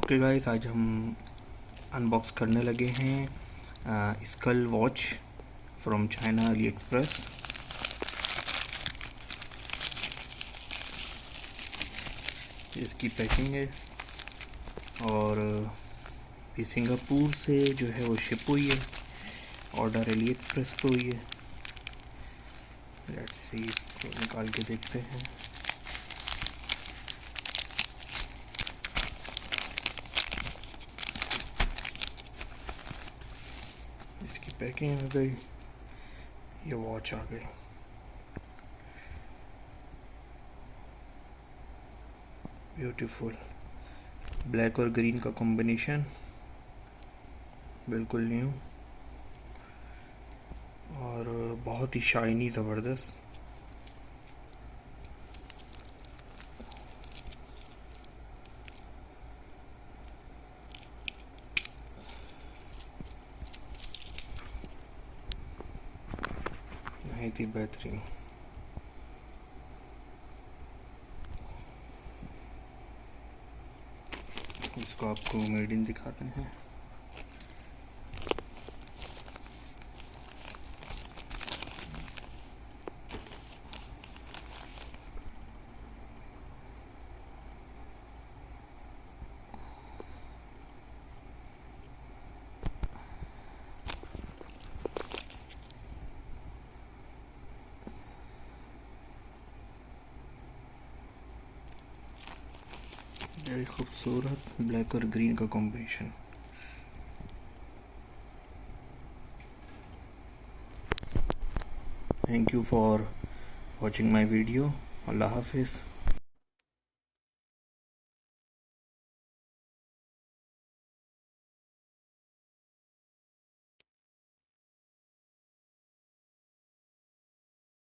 Okay guys, आज हम unbox करने लगे हैं skull watch from China AliExpress. इसकी पैकिंग है और ये सिंगापुर से जो है वो शिप हुई है, ऑर्डर अली एक्सप्रेस पे हुई है। लेट्स सी, इसको निकाल के देखते हैं। इसकी पैकिंग हो गई, ये वॉच आ गई। ब्यूटीफुल ब्लैक और ग्रीन का कॉम्बिनेशन, बिल्कुल न्यू और बहुत ही शाइनी, ज़बरदस्त। बहुत ही बेहतरीन। इसको आपको मेड इन दिखाते हैं। very खूबसूरत ब्लैक और ग्रीन का combination. Thank you for watching my video. अल्लाह हाफिज़।